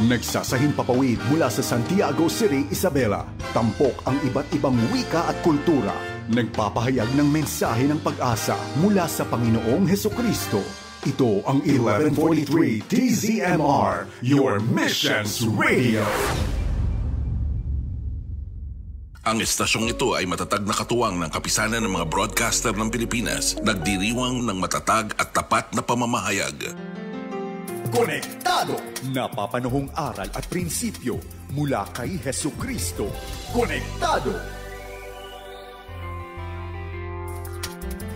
Nagsasahin papawid mula sa Santiago City, Isabela. Tampok ang iba't ibang wika at kultura. Nagpapahayag ng mensahe ng pag-asa mula sa Panginoong Hesukristo. Ito ang 1143 TZMR, your Missions Radio. Ang estasyong ito ay matatag na katuwang ng kapisanan ng mga broadcaster ng Pilipinas, nagdiriwang ng matatag at tapat na pamamahayag. Konektado! Napapanahong aral at prinsipyo mula kay Hesukristo. Konektado!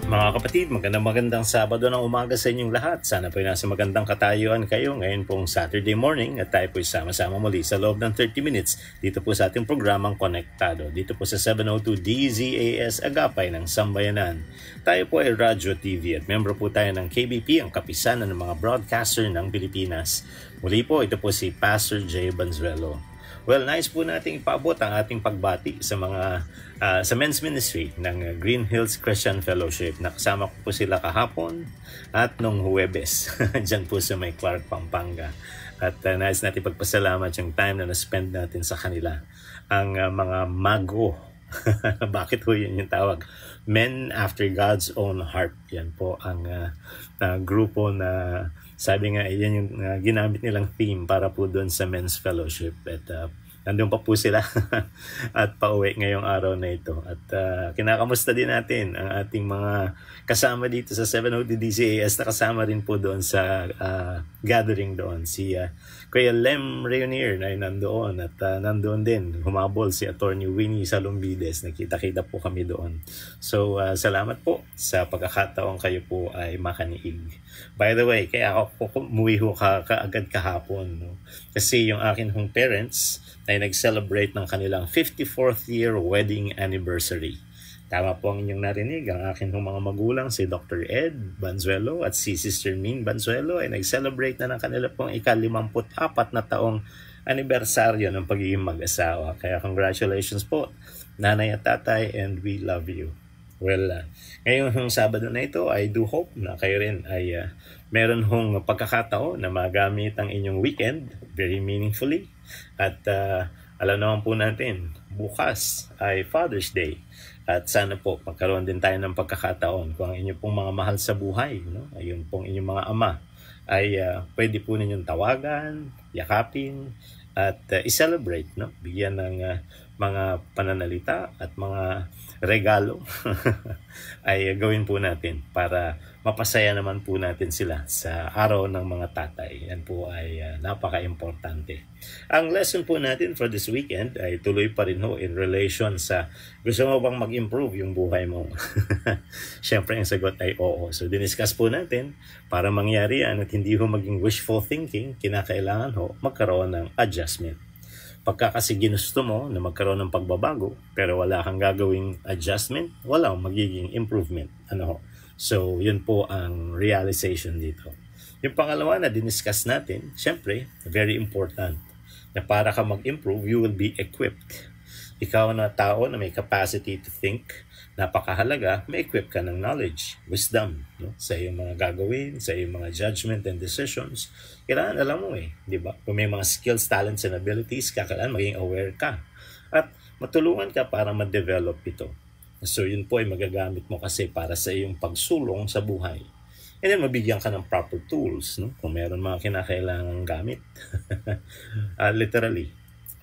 Mga kapatid, magandang Sabado ng umaga sa inyong lahat. Sana po nasa magandang katayuan kayo ngayon pong Saturday morning at tayo po sama-sama muli sa loob ng 30 minutes dito po sa ating programang Konektado. Dito po sa 702 DZAS Agapay ng Sambayanan. Tayo po ay Radyo TV at membro po tayo ng KBP, ang kapisanan ng mga broadcaster ng Pilipinas. Muli po, ito po si Pastor Jay Banzuelo. Well, nice po nating ipaabot ang ating pagbati sa mga sa men's ministry ng Green Hills Christian Fellowship. Nakasama ko po sila kahapon at nung Huwebes dyan po sa may Clark, Pampanga. At nice natin pagpasalamat yung time na na-spend natin sa kanila. Ang mga mago, bakit ho yun yung tawag? Men After God's Own Heart. Yan po ang grupo na sabi nga, yan yung ginamit nilang theme para po doon sa Men's Fellowship. At nandun pa po sila at pauwi ngayong araw na ito. At kinakamusta din natin ang ating mga kasama dito sa 702 DZAS na kasama rin po doon sa gathering doon. Si Kuya Lem Reunier na nandoon at nandoon din. Humabol si Attorney Winnie Salombides. Nakita-kita po kami doon. So salamat po sa pagkakataon kayo po ay makaniig. By the way, kaya ako umuwi ho kaagad kahapon. No? Kasi yung akin hong parents ay nag-celebrate ng kanilang 54th year wedding anniversary. Tama po ang inyong narinig. Ang akin hong mga magulang, si Dr. Ed Banzuelo at si Sister Min Banzuelo ay nag-celebrate na ng kanila pong ika-54 na taong anibersaryo ng pagiging mag-asawa. Kaya congratulations po, nanay at tatay, and we love you. Well, ngayong Sabado na ito, I do hope na kayo rin ay meron hong pagkakataon na magamit ang inyong weekend very meaningfully. At alam naman po natin, bukas ay Father's Day. At sana po magkaroon din tayo ng pagkakataon kung ang inyong pong mga mahal sa buhay, no? Ayun pong inyong mga ama, ay pwede po ninyong tawagan, yakapin, at i-celebrate, no? Bigyan ng mga pananalita at mga regalo ay gawin po natin para mapasaya naman po natin sila sa araw ng mga tatay. Yan po ay napaka-importante. Ang lesson po natin for this weekend ay tuloy pa rin ho in relation sa gusto mo bang mag-improve yung buhay mo? Siyempre ang sagot ay oo. So diniscuss po natin para mangyari yan at hindi ho maging wishful thinking, kinakailangan ho magkaroon ng adjustment. Pagka kasi ginusto mo na magkaroon ng pagbabago pero wala kang gagawing adjustment, walang magiging improvement. So, yun po ang realization dito. Yung pangalawa na diniscuss natin, syempre, very important, na para ka mag-improve, you will be equipped. Ikaw na tao na may capacity to think, napakahalaga, may equip ka ng knowledge, wisdom, no? Sa iyong mga gagawin, sa iyong mga judgment and decisions. Kailangan alam mo di ba? Kung may mga skills, talents, and abilities, kailangan maging aware ka. At matulungan ka para ma-develop ito. So yun po ay magagamit mo kasi para sa iyong pagsulong sa buhay. And then mabigyan ka ng proper tools, no? Kung meron mga kinakailangang gamit. Literally.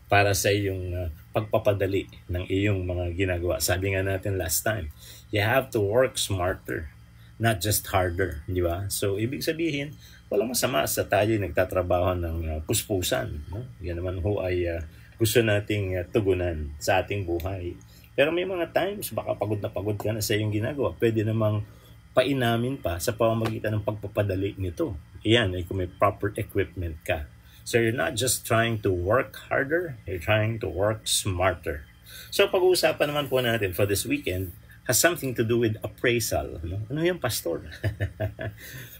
Para sa iyong pagpapadali ng iyong mga ginagawa. Sabi nga natin last time, you have to work smarter, not just harder, di ba? So, ibig sabihin, walang masama sa tayo nagtatrabaho ng puspusan. No? Yan naman ho ay gusto nating tugunan sa ating buhay. Pero may mga times, baka pagod na pagod ka na sa iyong ginagawa. Pwede namang painamin pa sa pamamagitan ng pagpapadali nito. Iyan ay kung may proper equipment ka. So you're not just trying to work harder, you're trying to work smarter. So pag-uusapan naman po natin for this weekend has something to do with appraisal. No? Ano yung pastor?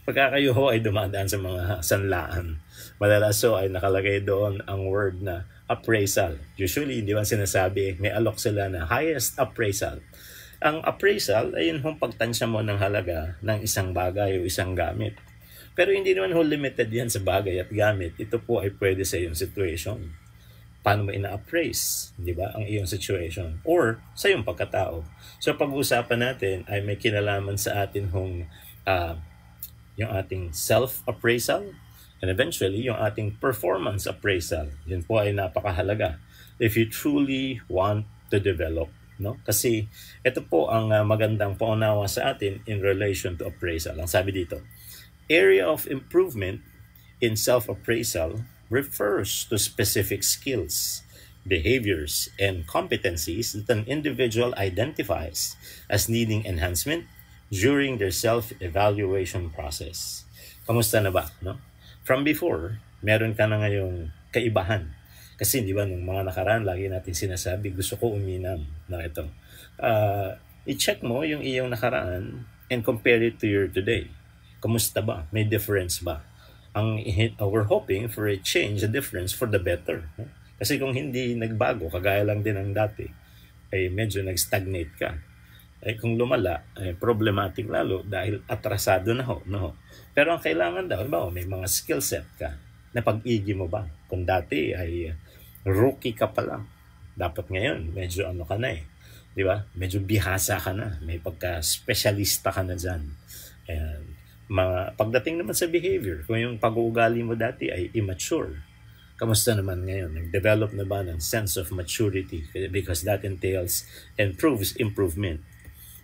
Pagka kayo ho ay dumadaan sa mga sanlaan, madalas so ay nakalagay doon ang word na appraisal. Usually, hindi ba sinasabi, may alok sila na highest appraisal. Ang appraisal ay yun hong pagtansya mo ng halaga ng isang bagay o isang gamit. Pero hindi naman limited yan sa bagay at gamit. Ito po ay pwede sa iyong situation. Paano mo ina-appraise, di ba, ang iyong situation or sa iyong pagkatao. So pag-uusapan natin ay may kinalaman sa atin yung ating self-appraisal and eventually yung ating performance appraisal. Yun po ay napakahalaga if you truly want to develop, no? Kasi ito po ang magandang paunawa sa atin in relation to appraisal. Ang sabi dito, area of improvement in self-appraisal refers to specific skills, behaviors, and competencies that an individual identifies as needing enhancement during their self-evaluation process. Kamusta na ba? No? From before, meron ka na ngayong kaibahan. Kasi di ba, nung mga nakaraan, lagi natin sinasabi, gusto ko uminam na ito. I-check mo yung iyong nakaraan and compare it to your today. Kamusta ba? May difference ba? We're hoping for a change, a difference for the better. No? Kasi kung hindi nagbago, kagaya lang din ng dati, ay medyo nag-stagnate ka. Ay kung lumala, ay problematic lalo dahil atrasado na ho. No? Pero ang kailangan daw, ba, may mga skill set ka na pag-igi mo ba? Kung dati ay rookie ka pa lang, dapat ngayon medyo ano ka na di ba? Medyo bihasa ka na, may pagka-specialista ka na dyan. Ayan. Pagdating naman sa behavior, kung yung pag-uugali mo dati ay immature, kamusta naman ngayon? Nag-develop na ba ng sense of maturity? Because that entails and proves improvement.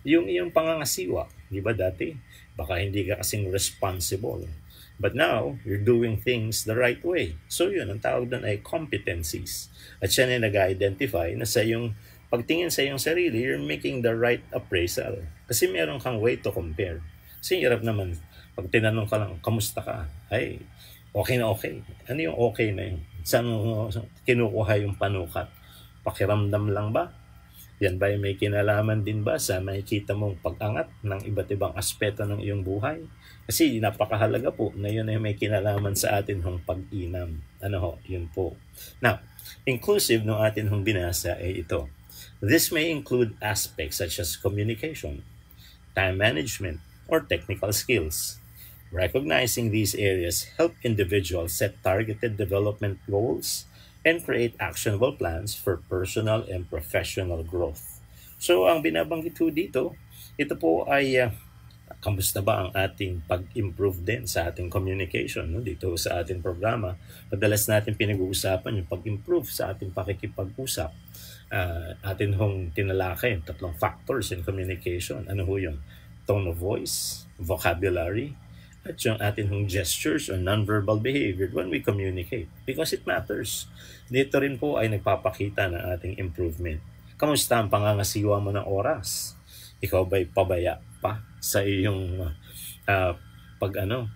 Yung iyong pangangasiwa, di ba dati? Baka hindi ka kasing responsible. But now, you're doing things the right way. So yun, ang tawag doon ay competencies. At siya na nag-identify na sa iyong pagtingin sa iyong sarili, you're making the right appraisal. Kasi meron kang way to compare. Kasi hirap naman, pag tinanong ka lang, kamusta ka? Ay, okay na okay. Ano yung okay na yun? Saan mo kinukuha yung panukat? Pakiramdam lang ba? Yan ba may kinalaman din ba sa makikita mong pag-angat ng iba't ibang aspeto ng iyong buhay? Kasi napakahalaga po na yun ay may kinalaman sa atin hong pag-inam. Ano ho? Yun po. Now, inclusive ng atin hong binasa ay ito. This may include aspects such as communication, time management, or technical skills. Recognizing these areas help individuals set targeted development goals and create actionable plans for personal and professional growth. So, ang binabanggit ko dito, ito po ay kamusta ba ang ating pag-improve din sa ating communication, no? Dito sa ating programa. Madalas natin pinag-uusapan yung pag-improve sa ating pakikipag-usap. Atin hong tinalakay yung 3 factors in communication. Ano ho yung tone of voice, vocabulary, at yung atin hong gestures or non-verbal behavior when we communicate. Because it matters. Dito rin po ay nagpapakita ng ating improvement. Kamusta ang pangangasiwa mo ng oras? Ikaw ba'y pabaya pa sa iyong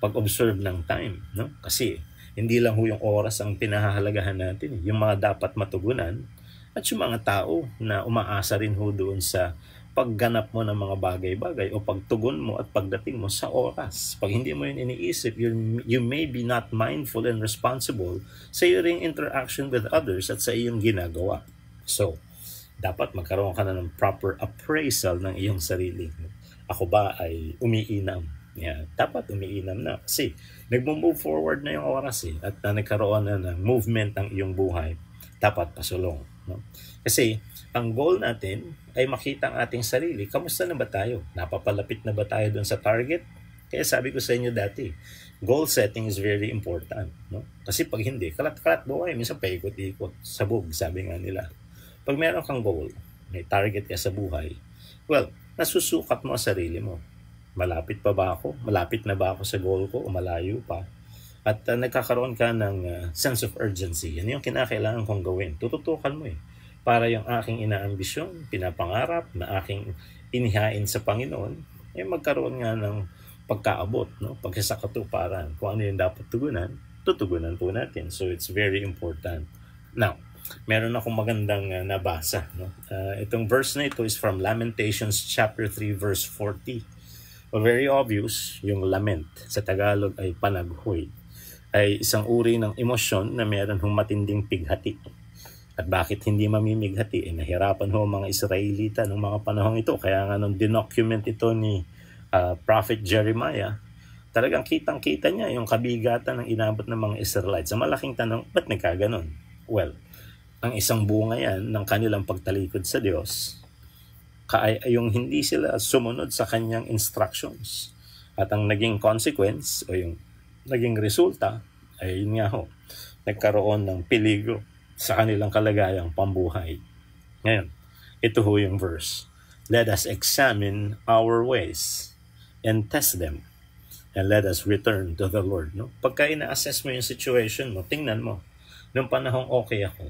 pag-observe ng time? No? Kasi hindi lang ho yung oras ang pinahahalagahan natin. Yung mga dapat matugunan at yung mga tao na umaasa rin ho doon sa pagganap mo ng mga bagay-bagay o pagtugon mo at pagdating mo sa oras. Pag hindi mo yun iniisip, you may be not mindful and responsible sa iyong interaction with others at sa iyong ginagawa. So, dapat magkaroon ka na ng proper appraisal ng iyong sarili. Ako ba ay umiinam? Yeah, dapat umiinam na. Kasi nag-move forward na yung oras at nagkaroon na ng movement ng iyong buhay. Dapat pasulong. No? Kasi ang goal natin ay makita ang ating sarili. Kamusta na ba tayo? Napapalapit na ba tayo dun sa target? Kaya sabi ko sa inyo dati, goal setting is very important. No? Kasi pag hindi, kalat-kalat buhay, minsan paikot-ikot, sabog, sabi nga nila. Pag meron kang goal, may target ka sa buhay, well, nasusukat mo ang sarili mo. Malapit pa ba ako? Malapit na ba ako sa goal ko o malayo pa? At nagkakaroon ka ng sense of urgency. Yan yung kinakailangan kong gawin. Tututukan mo para yung aking inaambisyon, pinapangarap na aking inihain sa Panginoon, magkaroon nga ng pagkaabot, no? Pagkasakatuparan. Kung ano yung dapat tutugunan po natin. So it's very important. Now, meron akong magandang nabasa. No? Itong verse na ito is from Lamentations chapter 3 verse 40. Well, very obvious, yung lament sa Tagalog ay panaghoy. Ay isang uri ng emosyon na meron hong matinding pighati. At bakit hindi mamimighati? Nahirapan ho mga Israelita ng mga panahong ito. Kaya nga nung dinocument ito ni Prophet Jeremiah, talagang kitang-kita niya yung kabigatan ng inabot ng mga Israelites. Ang malaking tanong, ba't nagkaganon? Well, ang isang bunga yan ng kanilang pagtalikod sa Diyos, yung hindi sila sumunod sa kanyang instructions. At ang naging consequence o yung naging resulta ay yun nga ho, nagkaroon ng peligro sa kanilang kalagayang pambuhay. Ngayon, ito ho yung verse. Let us examine our ways and test them, and let us return to the Lord. No? Pagka ina-assess mo yung situation mo, tingnan mo, nung panahong okay ako,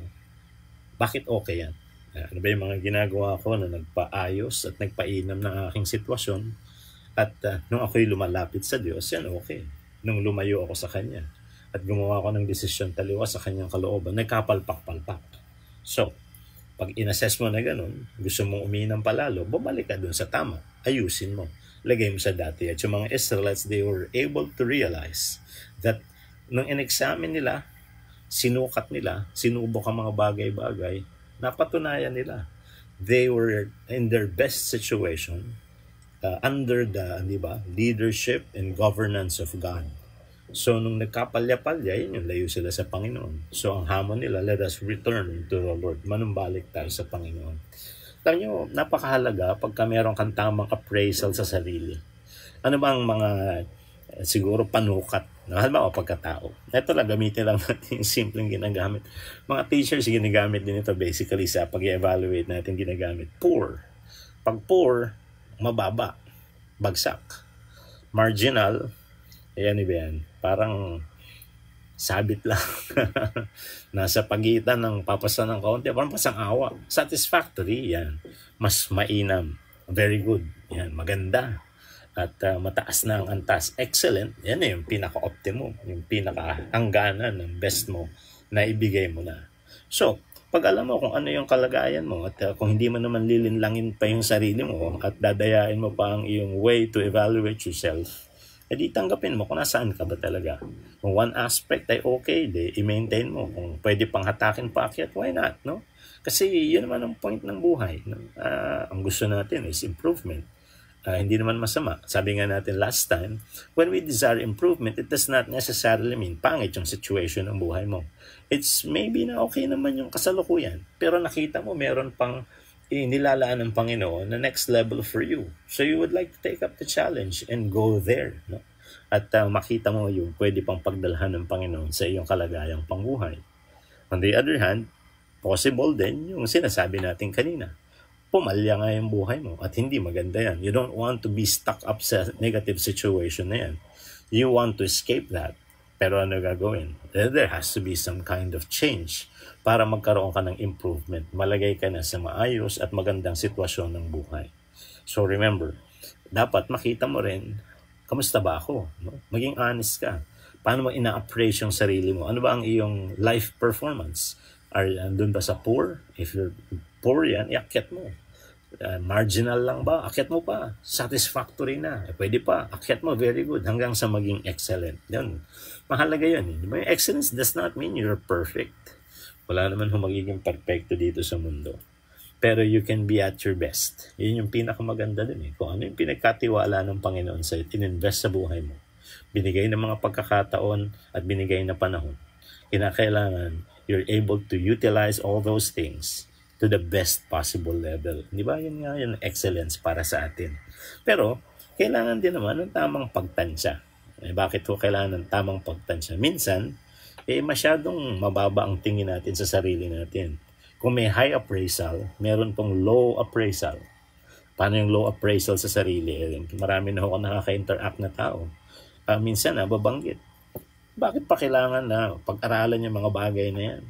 bakit okay yan? Ano ba yung mga ginagawa ko na nagpaayos at nagpainam ng aking sitwasyon? At nung ako'y lumalapit sa Diyos, yan okay. Nung lumayo ako sa Kanya at gumawa ako ng desisyon taliwas sa Kanyang kalooban, nagkapalpak-palpak. So, pag inassess mo na ganun, gusto mong uminam palalo, bumalik ka dun sa tama. Ayusin mo. Lagay mo sa dati. At yung mga Israelites, they were able to realize that nung in-examine nila, sinukat nila, sinubok ang mga bagay-bagay, napatunayan nila they were in their best situation under the leadership and governance of God. So nung nagkapalya-palya, yun yung layo sila sa Panginoon. So ang hamon nila, let us return to the Lord. Manumbalik tayo sa Panginoon. Alam nyo, napakahalaga pagka meron kang tamang appraisal sa sarili. Ano bang mga siguro panukat, halimbawa pagkatao. Ito lang, gamitin lang natin yung simpleng ginagamit. Mga teachers, ginagamit din ito basically sa pag-evaluate natin ginagamit. Poor. Pag poor, mababa. Bagsak. Marginal, ayan iba yan. Parang sabit lang. Nasa pagitan ng papasa ng kaunti, parang pasang awa. Satisfactory, yan. Mas mainam. Very good. Yan, maganda. At mataas na ang antas. Excellent. Yan yung pinaka-optimum. Yung pinaka-hangganan ng best mo na ibigay mo na. So, pag alam mo kung ano yung kalagayan mo at kung hindi mo naman lilinlangin pa yung sarili mo at dadayain mo pa ang iyong way to evaluate yourself, edi tanggapin mo kung nasaan ka ba talaga. Kung one aspect ay okay, i-maintain mo. Kung pwede pang hatakin pa akyat, why not? No? Kasi yun naman ang point ng buhay. No? Ang gusto natin is improvement. Hindi naman masama. Sabi nga natin last time, when we desire improvement, it does not necessarily mean pangit yung situation ng buhay mo. It's maybe na okay naman yung kasalukuyan, pero nakita mo meron pang nilalaan ng Panginoon na next level for you. So you would like to take up the challenge and go there. No? At makita mo yung pwede pang pagdalhan ng Panginoon sa iyong kalagayang pangbuhay. On the other hand, possible din yung sinasabi natin kanina. Pumalya nga yung buhay mo at hindi maganda yan. You don't want to be stuck up sa negative situation na yan. You want to escape that. Pero ano gagawin? There has to be some kind of change para magkaroon ka ng improvement. Malagay ka na sa maayos at magandang sitwasyon ng buhay. So remember, dapat makita mo rin, kamusta ba ako? No? Maging honest ka. Paano mo ina-appraise yung sarili mo? Ano ba ang iyong life performance? Andun ba sa poor? If you're poor yan, iakyat mo. Marginal lang ba? Akyat mo pa. Satisfactory na. Pwede pa. Akyat mo, very good. Hanggang sa maging excellent. Yun. Mahalaga yun. Yung excellence does not mean you're perfect. Wala naman magiging perfecto dito sa mundo. Pero you can be at your best. Yun yung pinakamaganda din. Kung ano yung pinagkatiwala ng Panginoon sa'yo, ininvest sa buhay mo. Binigay ng mga pagkakataon at binigay na panahon. Kinakailangan you're able to utilize all those things to the best possible level. Di ba? Yun nga yung excellence para sa atin. Pero, kailangan din naman ng tamang pagtansya. Bakit ko kailangan ng tamang pagtansya? Minsan, masyadong mababa ang tingin natin sa sarili natin. Kung may high appraisal, meron pong low appraisal. Paano yung low appraisal sa sarili? Marami na ako nakaka-interact na tao. Minsan, babanggit. Bakit pa kailangan na pag-aralan yung mga bagay na yan?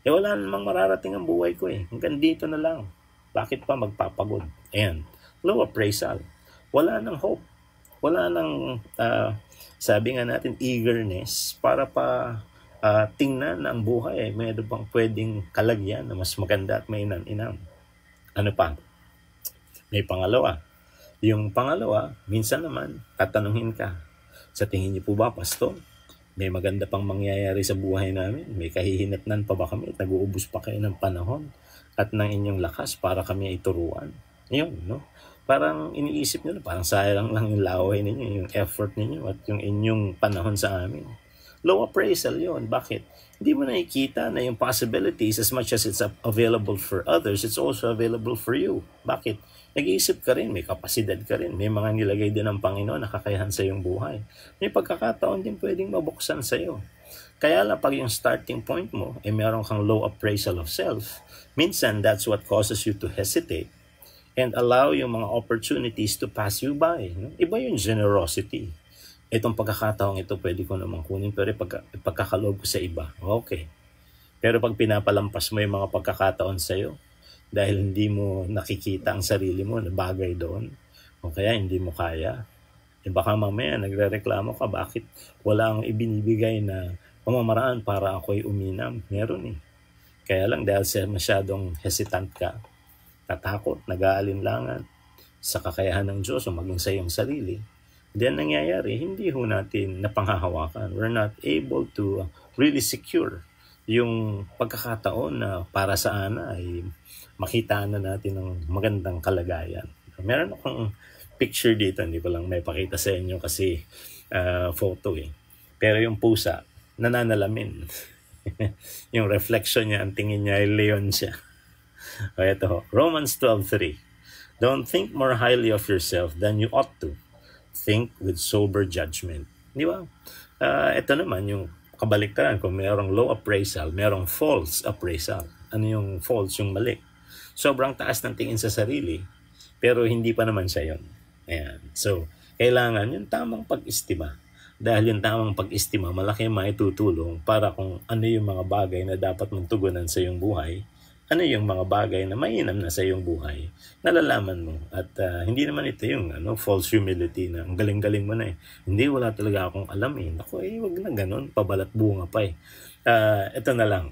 Wala namang mararating ang buhay ko Hanggang dito na lang. Bakit pa magpapagod? Ayan. Low appraisal. Wala nang hope. Wala nang, sabi nga natin, eagerness para pa tingnan na ang buhay. Mayroon bang pwedeng kalagyan na mas maganda at may inam. Ano pa? May pangalawa. Yung pangalawa, minsan naman, tatanungin ka. Sa tingin niyo po ba, Pastor? May maganda pang mangyayari sa buhay namin. May kahihinatnan pa ba kami? Nag-uubos pa kayo ng panahon at ng inyong lakas para kami ay turuan. Yun, no? Parang iniisip nila, parang sayang lang yung laway ninyo, yung effort ninyo at yung inyong panahon sa amin. Low appraisal yun. Bakit? Hindi mo nakikita na yung possibilities, as much as it's available for others, it's also available for you. Bakit? Nag-iisip ka rin, may kapasidad ka rin, may mga nilagay din ng Panginoon na kakayahan sa iyong buhay. May pagkakataon din pwedeng mabuksan sa iyo. Kaya lang pag yung starting point mo, meron kang low appraisal of self, minsan that's what causes you to hesitate and allow yung mga opportunities to pass you by. Iba yung generosity. Itong pagkakataong ito pwede ko naman kunin, pero pagkakaloob ko sa iba, okay. Pero pag pinapalampas mo yung mga pagkakataon sa'yo, dahil hindi mo nakikita ang sarili mo na bagay doon, o kaya hindi mo kaya, baka mamaya nagre-reklamo ka, bakit wala akong ibinibigay na pamamaraan para ako'y uminam. Meron Kaya lang dahil masyadong hesitant ka, tatakot, nag-aalinlangan sa kakayahan ng Diyos o maging sa iyong sarili, then nangyayari, hindi natin napanghahawakan. We're not able to really secure yung pagkakataon na para sa ana ay makita na natin ng magandang kalagayan. Meron akong picture dito, hindi ko lang may pakita sa inyo kasi photo Pero yung pusa, nananalamin. Yung reflection niya, ang tingin niya ay leon siya. O ito, Romans 12:3. Don't think more highly of yourself than you ought to. Think with sober judgment. Di ba? Ito naman yung kabaliktaran. Kung mayroong low appraisal, mayroong false appraisal. Ano yung false? Yung mali. Sobrang taas ng tingin sa sarili, pero hindi pa naman siya yun. Ayan. So, kailangan yung tamang pag-istima. Dahil yung tamang pag-istima, malaki maitutulong para kung ano yung mga bagay na dapat mong tugunan sa iyong buhay, ano yung mga bagay na mainam na sa iyong buhay, nalalaman mo. At hindi naman ito yung false humility na ang galing-galing mo na Hindi, wala talaga akong alam Ako wag na ganun, pabalat bunga pa Ito na lang.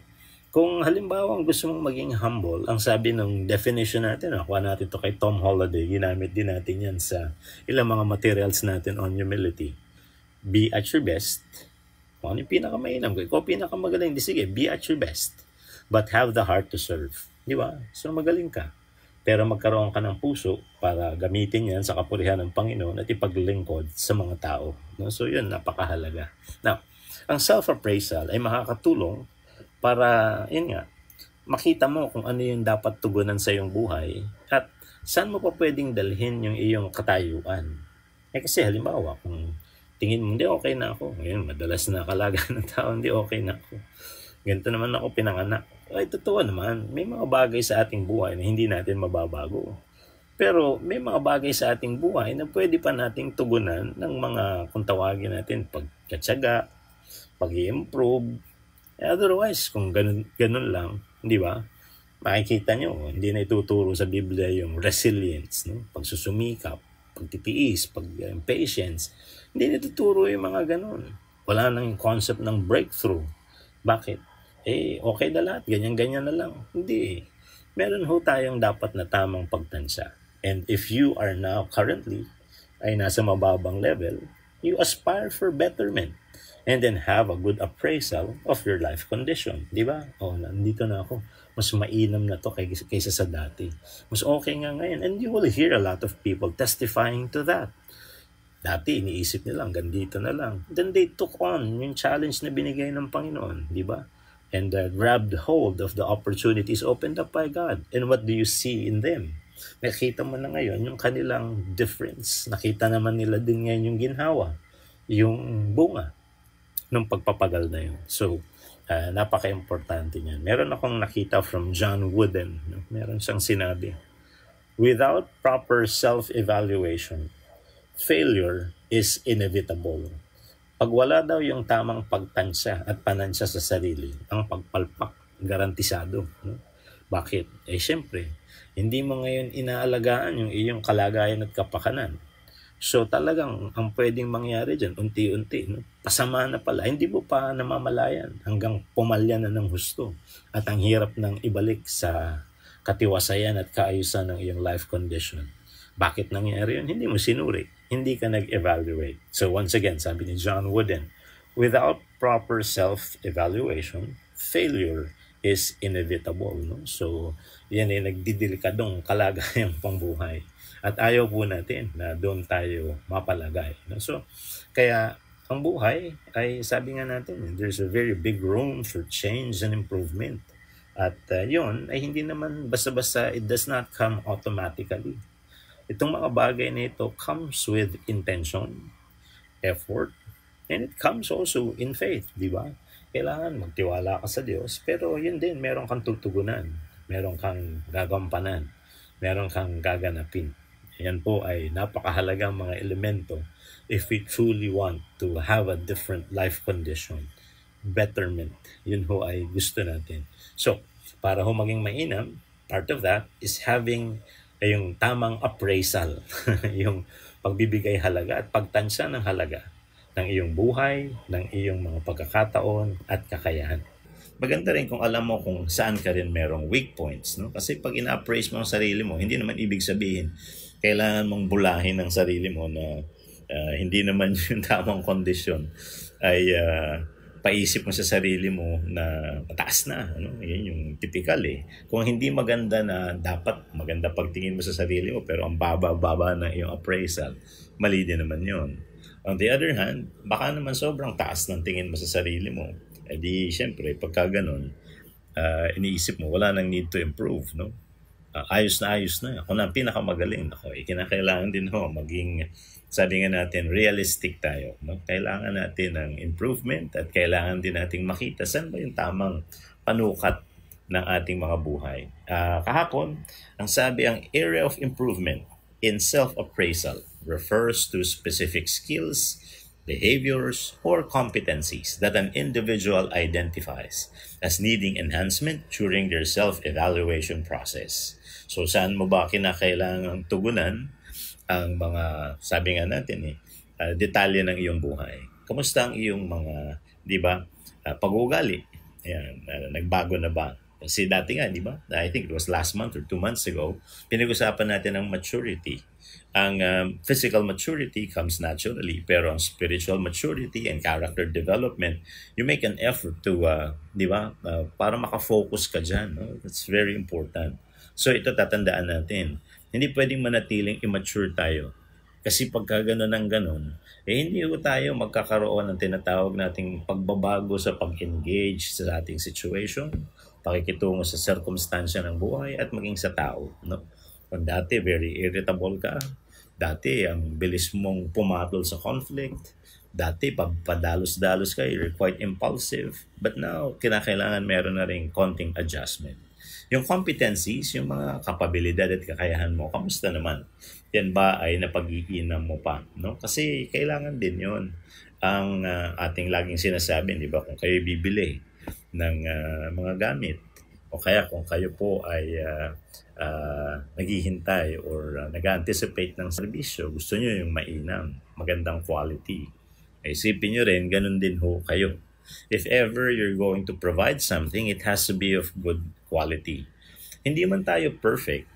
Kung halimbawa gusto mong maging humble, ang sabi ng definition natin, nakuha natin to kay Tom Holliday, ginamit din natin yan sa ilang mga materials natin on humility. Be at your best. Kung ano yung pinakamainam, ikaw pinakamagaling, sige, be at your best. But have the heart to serve. Di ba? So magaling ka. Pero magkaroon ka ng puso para gamitin yan sa kapurihan ng Panginoon at ipaglingkod sa mga tao. So yun, napakahalaga. Now, ang self-appraisal ay makakatulong para, yun nga, makita mo kung ano yung dapat tugunan sa iyong buhay at saan mo pa pwedeng dalhin yung iyong katayuan. Kasi halimbawa, kung tingin mo, hindi okay na ako. Ngayon, madalas na kalaga ng tao, hindi okay na ako. Ganito naman ako pinanganak. Ay, totoo naman, may mga bagay sa ating buhay na hindi natin mababago. Pero may mga bagay sa ating buhay na pwede pa nating tugunan ng mga, kung tawagin natin, pagkatsaga, pag-i-improve. Otherwise, kung ganun lang, di ba? Makikita nyo, hindi na ituturo sa Biblia yung resilience, pagsusumikap, pagtitiis, patience. Hindi na ituturo yung mga ganun. Wala nang concept ng breakthrough. Bakit? Okay na lahat, ganyan-ganyan na lang. Hindi. Meron tayong dapat na tamang pagtansya. And if you are now currently ay nasa mababang level, you aspire for betterment. And then have a good appraisal of your life condition. Di ba? Nandito na ako. Mas mainam na to kaysa sa dati. Mas okay nga ngayon. And you will hear a lot of people testifying to that. Dati, iniisip nila, hanggang dito na lang. Then they took on yung challenge na binigay ng Panginoon. Di ba? And grabbed hold of the opportunities opened up by God. And what do you see in them? Nakita mo na ngayon yung kanilang difference. Nakita naman nila din ngayon yung ginhawa, yung bunga ng pagpapagal na yun. So, napaka-importante niyan. Meron akong nakita from John Wooden. Meron siyang sinabi, without proper self-evaluation, failure is inevitable. Pag wala daw yung tamang pagtansya at panansya sa sarili, ang pagpalpak, garantisado. Bakit? Siyempre, hindi mo ngayon inaalagaan yung iyong kalagayan at kapakanan. So talagang ang pwedeng mangyari dyan, unti-unti, pasama na pala, hindi mo pa namamalayan hanggang pumalya na ng husto. At ang hirap ng ibalik sa katiwasayan at kaayusan ng iyong life condition. Bakit nangyari yun? Hindi mo sinuri. Hindi ka nag-evaluate. So once again, sabi ni John Wooden, without proper self-evaluation, failure is inevitable. No? So, yan ay nagdidelikadong kalagayang pangbuhay. At ayaw po natin na doon tayo mapalagay. No? So, kaya ang buhay ay sabi nga natin, there's a very big room for change and improvement. At yun ay hindi naman basta-basta, it does not come automatically. Itong mga bagay na ito comes with intention, effort, and it comes also in faith, di ba? Kailangan magtiwala ka sa Diyos, pero yun din, meron kang tutugunan, meron kang gagampanan, meron kang gaganapin. Yan po ay napakahalagang mga elemento if we truly want to have a different life condition, betterment. Yun ho ay gusto natin. So, para ho maging mainam, part of that is having yung tamang appraisal, yung pagbibigay halaga at pagtansya ng halaga ng iyong buhay, ng iyong mga pagkakataon at kakayahan. Maganda rin kung alam mo kung saan ka rin merong weak points. No? Kasi pag ina-appraise mo ang sarili mo, hindi naman ibig sabihin kailangan mong bulahin ang sarili mo na hindi naman yung tamang kondisyon ay paisip mo sa sarili mo na mataas na. Ano? Yan yung typical eh. Kung hindi maganda na dapat maganda pagtingin mo sa sarili mo pero ang baba-baba na yung appraisal, mali din naman yun. On the other hand, baka naman sobrang taas ng tingin mo sa sarili mo. Eh di, syempre, pagka ganun, iniisip mo, wala nang need to improve, no? Ayos na. Ako na ang pinakamagaling. Ako, kinakailangan din ho, maging, sabi nga natin, realistic tayo. No? Kailangan natin ng improvement at kailangan din nating makita saan ba yung tamang panukat ng ating mga buhay. Kahapon, ang sabi, ang area of improvement in self-appraisal refers to specific skills, behaviors, or competencies that an individual identifies as needing enhancement during their self-evaluation process. So saan mo ba kinakailangang tugunan ang mga, sabi nga natin detalye ng iyong buhay? Kamusta ang iyong mga, di ba, pag-uugali? Ayan, nagbago na ba? Kasi dati nga, di ba? I think it was last month or 2 months ago, pinag-usapan natin ang maturity. Ang physical maturity comes naturally, pero ang spiritual maturity and character development, you make an effort to, di ba, para makafocus ka dyan. No? That's very important. So ito tatandaan natin. Hindi pwedeng manatiling immature tayo. Kasi pagka gano'n ng gano'n, hindi ko tayo magkakaroon ng tinatawag nating pagbabago sa pag-engage sa ating situation, pakikitungo sa circumstansya ng buhay at maging sa tao. No? Kung dati very irritable ka, dati ang bilis mong pumatol sa conflict, dati padalos-dalos ka, you're quite impulsive, but now kinakailangan meron na rin konting adjustment. Yung competencies, yung mga kapabilidad at kakayahan mo, kamusta naman? Yan ba ay napag-iinam mo pa? No? Kasi kailangan din yon ang ating laging sinasabi, di ba? Kung kayo bibili ng mga gamit, o kaya kung kayo po ay naghihintay or nag-anticipate ng serbisyo, gusto nyo yung mainam, magandang quality. Isipin nyo rin, ganun din ho kayo. If ever you're going to provide something, it has to be of good quality. Hindi man tayo perfect,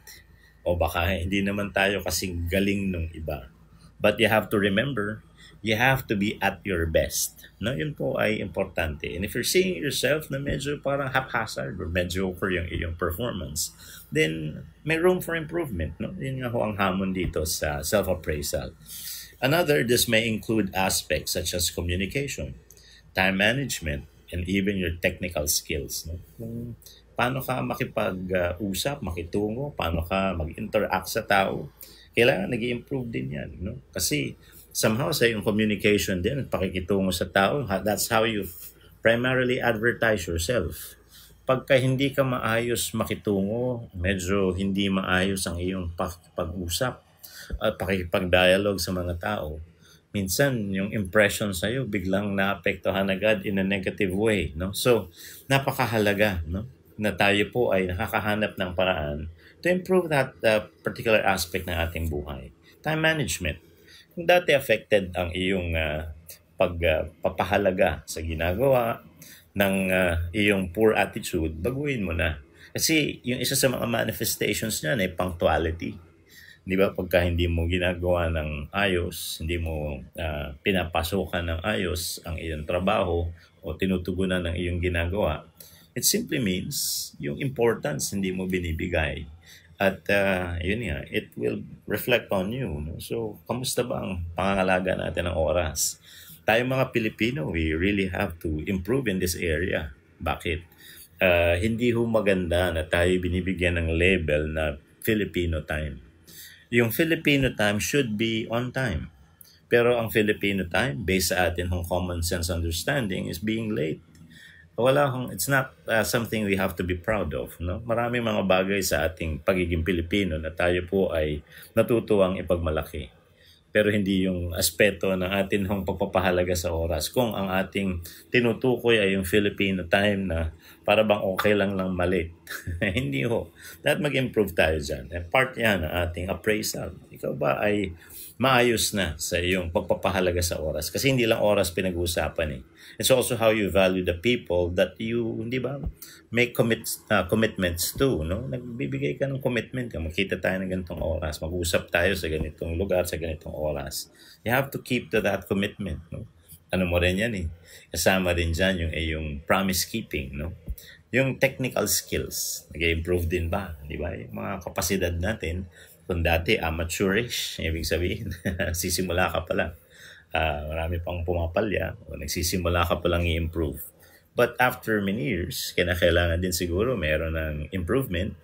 o baka hindi naman tayo kasing galing nung iba. But you have to remember, you have to be at your best. No, yun po ay importante. And if you're seeing yourself na medyo parang haphazard or mediocre yung iyong performance, then may room for improvement. No? Yun nga ho ang hamon dito sa self-appraisal. Another, this may include aspects such as communication, time management, and even your technical skills. No? Kung paano ka makipag-usap, makitungo, paano ka mag-interact sa tao, kailangan nag-i-improve din yan. No? Kasi somehow sa yung communication din at pakikitungo sa tao, that's how you primarily advertise yourself. Pagka hindi ka maayos makitungo, medyo hindi maayos ang iyong pag-usap at pakikipag-dialogue sa mga tao, minsan yung impression sa'yo biglang naapektuhan agad in a negative way. No? So, napakahalaga, no? Na tayo po ay nakakahanap ng paraan to improve that particular aspect ng ating buhay. Time management. Kung dati affected ang iyong pagpapahalaga sa ginagawa ng iyong poor attitude, baguhin mo na. Kasi yung isa sa mga manifestations niyan ay punctuality. Di ba? Pagka hindi mo ginagawa ng ayos, hindi mo pinapasukan ng ayos ang iyong trabaho o tinutugunan ng iyong ginagawa, It simply means yung importance hindi mo binibigay. At yun nga, it will reflect on you. No? So, kamusta ba ang pangangalaga natin ng oras? Tayo mga Pilipino, we really have to improve in this area. Bakit? Hindi ho maganda na tayo binibigyan ng label na Filipino time. Yung Filipino time should be on time. Pero ang Filipino time, based sa atin ng common sense understanding, is being late. It's not something we have to be proud of. No? Maraming mga bagay sa ating pagiging Pilipino na tayo po ay natutuwang ipagmalaki. Pero hindi yung aspeto ng atin ng pagpapahalaga sa oras. Kung ang ating tinutukoy ay yung Filipino time na para bang okay lang mali. Hindi ho. Dapat mag-improve tayo dyan. Part yan ng ating appraisal. Ikaw ba ay maayos na sa iyong pagpapahalaga sa oras? Kasi hindi lang oras pinag-uusapan eh. It's also how you value the people that you, hindi ba, make commitments to, no? Nagbibigay ka ng commitment ka, makita tayo ng ganitong oras, mag-usap tayo sa ganitong lugar, sa ganitong oras. You have to keep to that commitment, no? Ano mo rin yan eh. Kasama rin dyan yung promise keeping, no? Yung technical skills, nag-improve din ba? Di ba? Yung mga kapasidad natin, kung dati amateurish, ibig sabihin, sisimula ka pala. Marami pang pumapalya o nagsisimula ka palang i-improve. But after many years, kailangan din siguro meron ng improvement.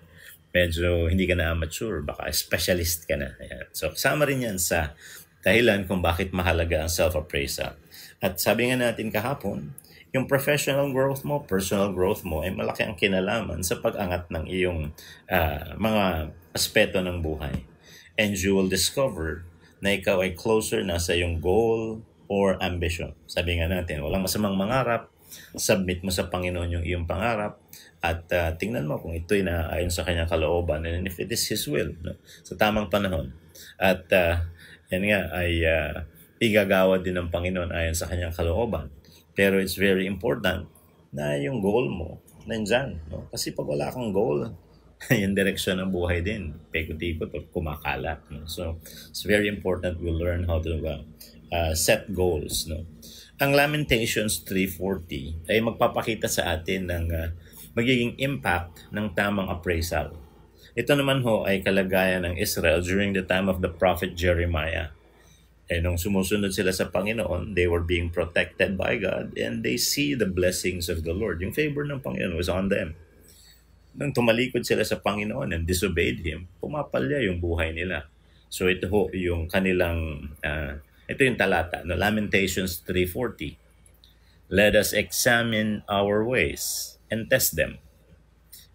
Medyo hindi ka na amateur, baka specialist ka na. Ayan. So kasama rin yan sa dahilan kung bakit mahalaga ang self-appraisal. At sabi nga natin kahapon, yung professional growth mo, personal growth mo, ay malaki ang kinalaman sa pag-angat ng iyong mga aspeto ng buhay. And you will discover na ikaw ay closer na sa iyong goal or ambition. Sabi nga natin, walang masamang mangarap, submit mo sa Panginoon yung iyong pangarap, at tingnan mo kung ito'y naayon sa kanyang kalooban, and if it is His will, no? Sa tamang panahon. At yan nga ay igagawa din ng Panginoon ayon sa kanyang kalooban. Pero it's very important na yung goal mo nandyan. No? Kasi pag wala kang goal, yung direksyon ng buhay din, pekot-ikot o kumakalat. No? So, it's very important we learn how to set goals. No? Ang Lamentations 3:40 ay magpapakita sa atin ng magiging impact ng tamang appraisal. Ito naman ho ay kalagayan ng Israel during the time of the prophet Jeremiah. Nung sumusunod sila sa Panginoon, they were being protected by God and they see the blessings of the Lord. Yung favor ng Panginoon was on them. Nung tumalikod sila sa Panginoon and disobeyed Him, pumapalya yung buhay nila. So ito ho yung kanilang, ito yung talata, no? Lamentations 3:40. Let us examine our ways and test them,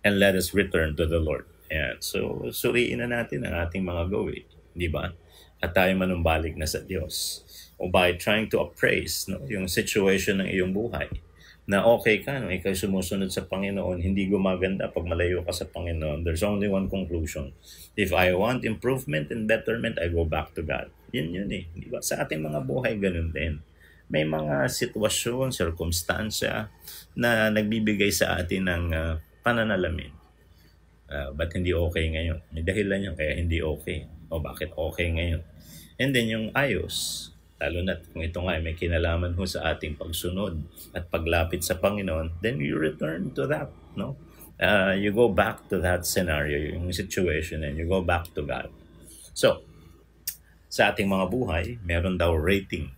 and let us return to the Lord. Ayan. So suriin na natin ang ating mga gawin, di ba? At tayo manumbalik na sa Diyos. O by trying to appraise, no, yung situation ng iyong buhay, na okay ka, no, ikaw sumusunod sa Panginoon, hindi gumaganda pag malayo ka sa Panginoon. There's only one conclusion. If I want improvement and betterment, I go back to God. Yun eh. Di ba? Sa ating mga buhay, ganun din. May mga sitwasyon, circumstansya na nagbibigay sa atin ng pananalamin. Ba't hindi okay ngayon? May dahilan yun, kaya hindi okay. O bakit okay ngayon? And then yung ayos, lalo na kung ito nga may kinalaman ho sa ating pagsunod at paglapit sa Panginoon, then you return to that, no? You go back to that scenario, yung situation, and you go back to God. So, sa ating mga buhay, meron daw rating.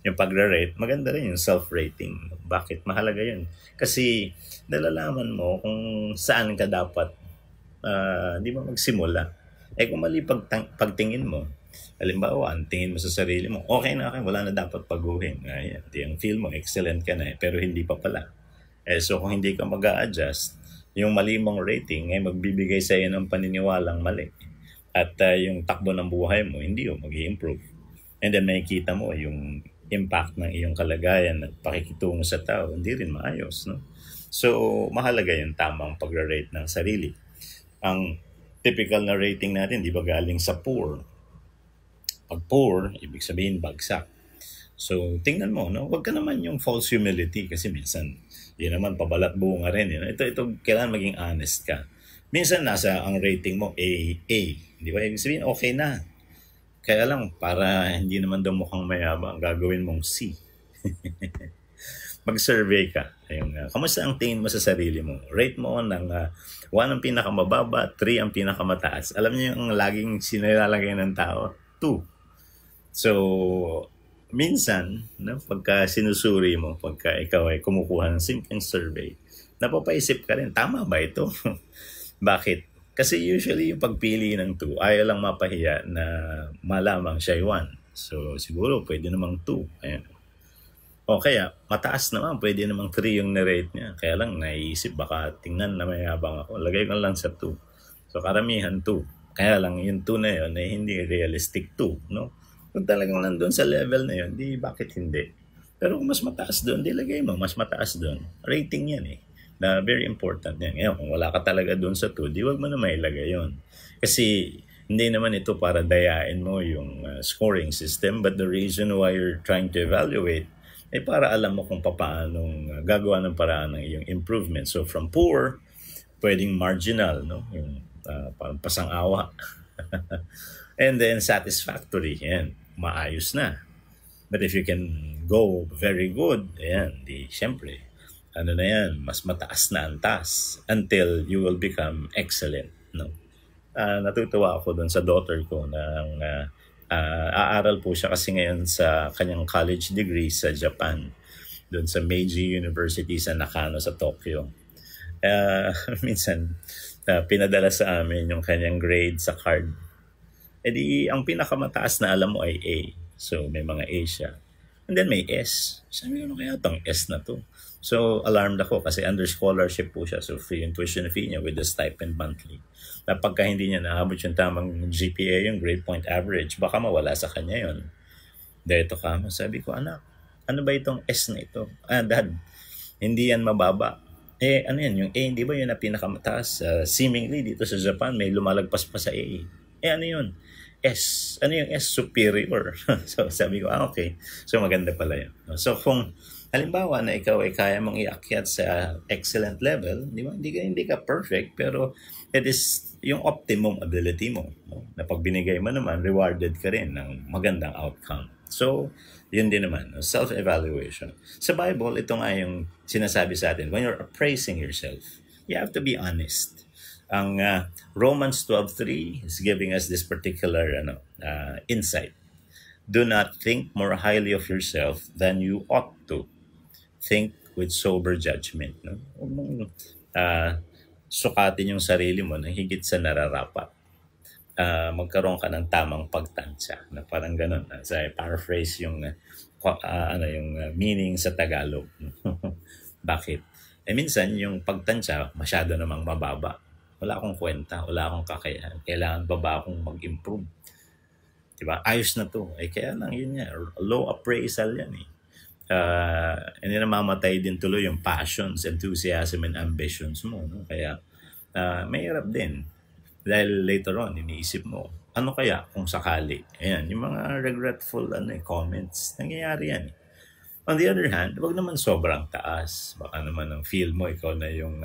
Yung pagre-rate, maganda rin yung self-rating. Bakit? Mahalaga yun. Kasi nalalaman mo kung saan ka dapat di ba magsimula. Kung mali pagtingin mo, halimbawa, ang tingin mo sa sarili mo, okay na okay, wala na dapat paguhin. Ayan, yung feel mo, excellent ka na pero hindi pa pala. So kung hindi ka mag-a-adjust, yung mali mong rating ay magbibigay sa iyo ng paniniwalang mali. At yung takbo ng buhay mo, hindi yung mag-i-improve. And then makikita mo yung impact ng iyong kalagayan at pakikitungo sa tao, hindi rin maayos. No? So mahalaga yung tamang pag-rate ng sarili. Ang typical na rating natin, di ba galing sa poor? Pag poor, ibig sabihin bagsak. So, tingnan mo, no? Huwag ka naman yung false humility kasi minsan, yun naman, pabalat bunga rin. Yun. Ito, kailangan maging honest ka. Minsan, nasa ang rating mo, A. Di ba? Ibig sabihin, okay na. Kaya lang, para hindi naman daw mukhang mayabang, gagawin mong C. mag-survey ka. Kamusta ang tingin mo sa sarili mo? Rate mo ng 1 ang pinakamababa, 3 ang pinakamataas. Alam niyo yung laging sinilalagay ng tao? 2. So, minsan, no, pagka sinusuri mo, pagka ikaw ay kumukuha ng simpleng survey, napapaisip ka rin, tama ba ito? Bakit? Kasi usually yung pagpili ng 2, ayaw lang mapahiya na malamang siya 1. So, siguro pwede namang 2. Ayan. O kaya, mataas naman, pwede namang 3 yung na-rate niya. Kaya lang, naiisip, baka tingnan na mayabang ako. Lagay ko lang sa 2. So, karamihan 2. Kaya lang, yung 2 na yun ay hindi realistic 2, no? Kung talagang nandun sa level na yun, di bakit hindi? Pero kung mas mataas doon, di lagay mo, mas mataas doon. Rating yan eh. Na very important yan. Ngayon, kung wala ka talaga doon sa 2, di wag mo na mailagay yun. Kasi, hindi naman ito para dayain mo yung scoring system, but the reason why you're trying to evaluate ay para alam mo kung paanong gagawa ng paraan ng iyong improvement. So from poor, pwedeng marginal, no? Yung parang pasang-awa. And then satisfactory, yan, maayos na. But if you can go very good, yan, di syempre, ano na yan, mas mataas na antas until you will become excellent, no? Natutuwa ako doon sa daughter ko ng aaral po siya kasi ngayon sa kanyang college degree sa Japan, doon sa Meiji University sa Nakano sa Tokyo. Minsan, pinadala sa amin yung kanyang grade sa card. E di, ang pinakamataas na alam mo ay A. So, may mga A siya. And then may S. Sabi ko, ano kaya itong S na to? So, alarmed ako kasi under scholarship po siya. So, free yung tuition fee niya with the stipend monthly. Na pagka hindi niya naabot yung tamang GPA, yung grade point average, baka mawala sa kanya yun. Dito ka, sabi ko, anak, ano ba itong S na ito? Dad, hindi yan mababa. Ano yan, yung A, hindi ba yun na pinakamataas? Seemingly, dito sa Japan, may lumalagpas pa sa A. Ano yun? S. Ano yung S? Superior. So, sabi ko, okay. So, maganda pala yun. So, kung halimbawa na ikaw ay kaya mong iakyat sa excellent level, di ba? Hindi ka perfect, pero it is yung optimum ability mo. No? Na pag binigay mo naman, rewarded ka rin ng magandang outcome. So, yun din naman, self-evaluation. Sa Bible, ito nga yung sinasabi sa atin, when you're appraising yourself, you have to be honest. Ang Romans 12:3 is giving us this particular insight. Do not think more highly of yourself than you ought to. Think with sober judgment. No? Sukatin yung sarili mo na higit sa nararapat. Magkaroon ka ng tamang pagtansya. Na parang ganun. Sa paraphrase yung meaning sa Tagalog. Bakit? Minsan yung pagtansya masyado namang mababa. Wala akong kwenta, wala akong kakayahan. Kailangan ba akong mag-improve? Diba? Ayos na to. Kaya lang yun nga. Low appraisal yan eh. Hindi na mamatay din tuloy yung passions, enthusiasm, and ambitions mo. No? Kaya mahirap din. Dahil later on, iniisip mo, ano kaya kung sakali? Ayan, yung mga regretful comments, nangyayari yan. On the other hand, wag naman sobrang taas. Baka naman ang feel mo, ikaw na yung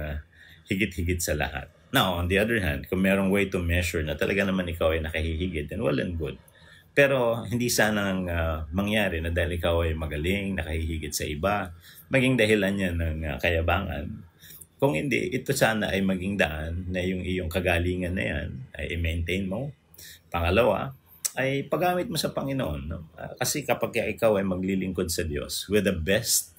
higit-higit sa lahat. Now, on the other hand, kung merong way to measure na talaga naman ikaw ay nakahihigit, then well and good. Pero hindi sanang mangyari na dahil ikaw ay magaling, nakahihigit sa iba, maging dahilan niya ng kayabangan. Kung hindi, ito sana ay maging daan na yung iyong kagalingan na yan ay i-maintain mo. Pangalawa, ay paggamit mo sa Panginoon. No? Kasi kapag ikaw ay maglilingkod sa Diyos with the best,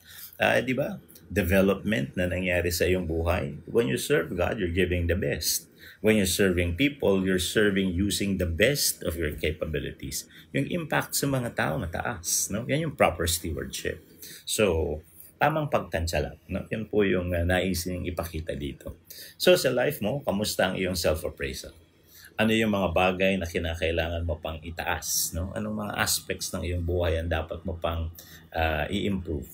di ba? Development na nangyari sa iyong buhay. When you serve God, you're giving the best. When you're serving people, you're serving using the best of your capabilities. Yung impact sa mga tao mataas. No? Yan yung proper stewardship. So, tamang pagtansya lang. No? Yan po yung naisin ipakita dito. So, sa life mo, kamusta ang iyong self-appraisal? Ano yung mga bagay na kinakailangan mo pang itaas? No? Anong mga aspects ng iyong buhay ang dapat mo pang i-improve?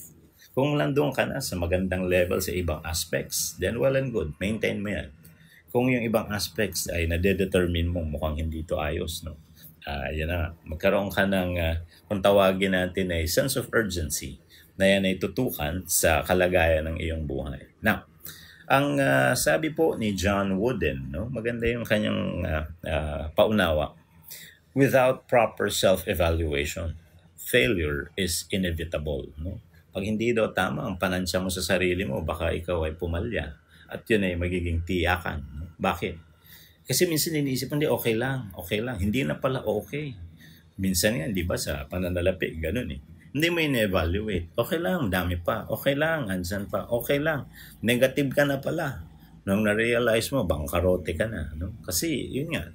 Kung landong ka na sa magandang level sa ibang aspects, then well and good. Maintain mo yan. Kung yung ibang aspects ay nade-determine mo mukhang hindi to ayos, no? Yan na. Magkaroon ka ng, kung tawagin natin ay sense of urgency na yan ay tutukan sa kalagayan ng iyong buhay. Now, ang sabi po ni John Wooden, no? Maganda yung kanyang paunawa. Without proper self-evaluation, failure is inevitable. No? Pag hindi daw tama ang panansya mo sa sarili mo, baka ikaw ay pumalya. At yun ay magiging tiyakan. Bakit? Kasi minsan iniisip, hindi, okay lang. Hindi na pala okay. Minsan nga, di ba, sa pananalapi, ganun eh. Hindi mo in-evaluate. Okay lang, dami pa. Okay lang, andyan pa. Okay lang. Negative ka na pala. Nung na-realize mo, bangkarote ka na. No? Kasi, yun nga,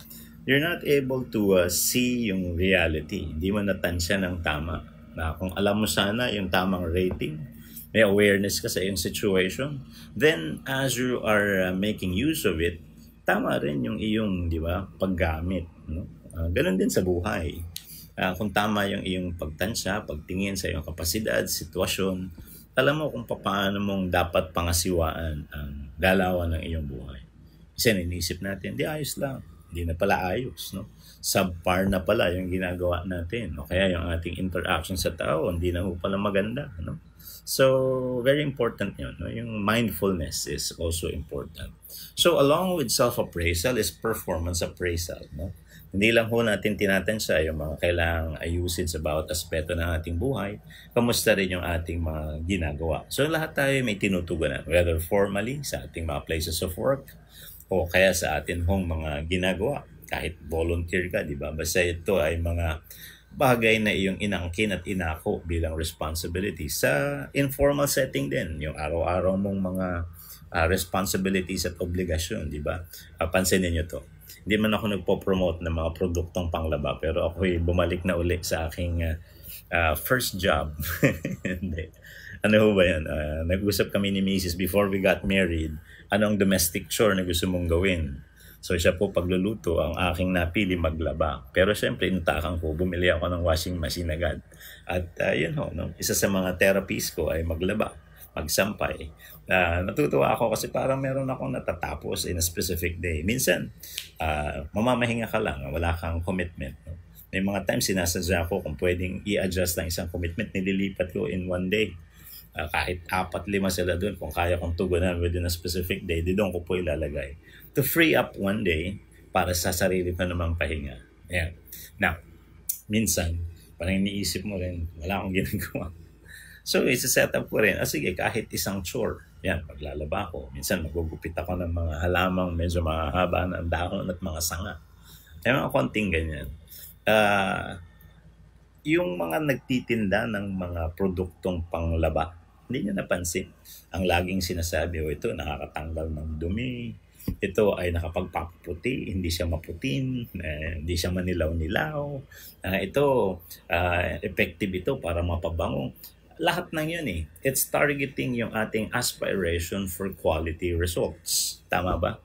you're not able to see yung reality. Hindi mo natansya ng tama. Na kung alam mo sana yung tamang rating, may awareness ka sa iyong situation, then as you are making use of it, tama rin yung iyong, di ba, paggamit. No? Ganun din sa buhay. Kung tama yung iyong pagtansya, pagtingin sa iyong kapasidad, sitwasyon, alam mo kung paano mong dapat pangasiwaan ang galawan ng iyong buhay. Kasi iniisip natin, di ayos lang. Hindi na pala ayos, no? Subpar na pala yung ginagawa natin. O kaya yung ating interaction sa tao, hindi na pala maganda, no? So, very important yun, no? Yung mindfulness is also important. So, along with self-appraisal is performance appraisal, no? Hindi lang ho natin tinatansya yung mga kailangang ayusin sa bawat aspeto ng ating buhay, kamusta rin yung ating mga ginagawa. So, lahat tayo may tinutugunan, whether formally sa ating mga places of work, o kaya sa atin hong mga ginagawa. Kahit volunteer ka, di ba? Basta ito ay mga bagay na iyong inangkin at inako bilang responsibility sa informal setting din. Yung araw-araw mong mga responsibilities at obligasyon, di ba? Pansinin nyo to. Hindi man ako nagpo-promote ng mga produktong panglaba, pero ako'y bumalik na uli sa aking first job. Hindi. Ano ho ba yan? Nag-usap kami ni Mrs. before we got married. Anong domestic chore na gusto mong gawin? So siya po pagluluto, ang aking napili maglaba. Pero syempre, inutakan ko, bumili ako ng washing machine agad. At yun ho, no? Isa sa mga therapies ko ay maglaba, magsampay. Natutuwa ako kasi parang meron akong natatapos in a specific day. Minsan, mamamahinga ka lang, wala kang commitment. No? May mga times sinasadya ko kung pwedeng i-adjust ng isang commitment, nililipat ko in one day. Kahit 4-5 sila doon, kung kaya kong tugunan within a specific day, doon ko po ilalagay. To free up one day para sa sarili ko namang pahinga. Yeah. Now, minsan, parang iniisip mo rin, wala akong ginagawa. So, isa-set up ko rin, sige, kahit isang chore, yan, maglalaba ko. Minsan, magugupit ako ng mga halamang medyo mahaba ng dahon at mga sanga. May mga konting ganyan. Yung mga nagtitinda ng mga produktong panglaba, hindi niya napansin. Ang laging sinasabi, ito nakakatanggal ng dumi, ito ay nakapagpaputi, hindi siya maputin, hindi siya manilaw-nilaw, ito, effective ito para mapabango. Lahat ng yun eh. It's targeting yung ating aspiration for quality results. Tama ba?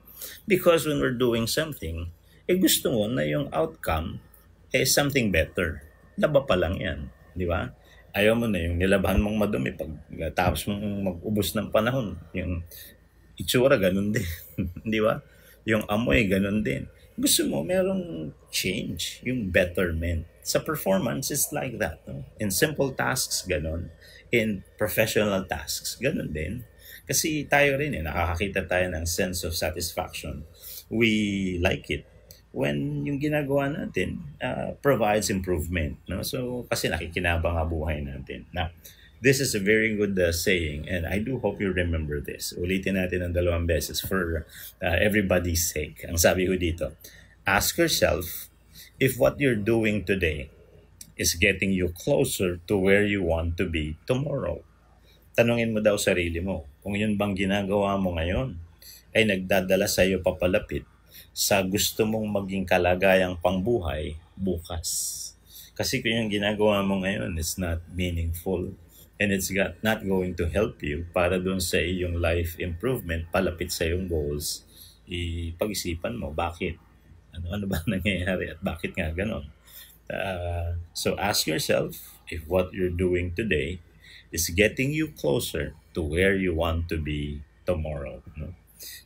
Because when we're doing something, gusto mo na yung outcome something better. Laba pa lang yan. Di ba? Ayaw mo na yung nilabahan mong madumi pag tapos mong mag-ubos ng panahon. Yung itsura, ganun din. Di ba? Yung amoy, ganun din. Gusto mo, merong change, yung betterment. Sa performance, it's like that. No? In simple tasks, ganun. In professional tasks, ganun din. Kasi tayo rin, nakakakita tayo ng sense of satisfaction. We like it when yung ginagawa natin provides improvement. No? So, kasi nakikinabang ang buhay natin. Now, this is a very good saying and I do hope you remember this. Ulitin natin ang 2 beses for everybody's sake. Ang sabi ko dito, ask yourself if what you're doing today is getting you closer to where you want to be tomorrow. Tanungin mo daw sarili mo, kung yun bang ginagawa mo ngayon ay nagdadala sa iyo papalapit sa gusto mong maging kalagayang pangbuhay bukas. Kasi kung yung ginagawa mo ngayon is not meaningful and it's not going to help you para dun sa iyong life improvement, palapit sa iyong goals, pag-isipan mo, bakit? Ano ba nangyayari at bakit nga ganon? So ask yourself if what you're doing today is getting you closer to where you want to be tomorrow. No?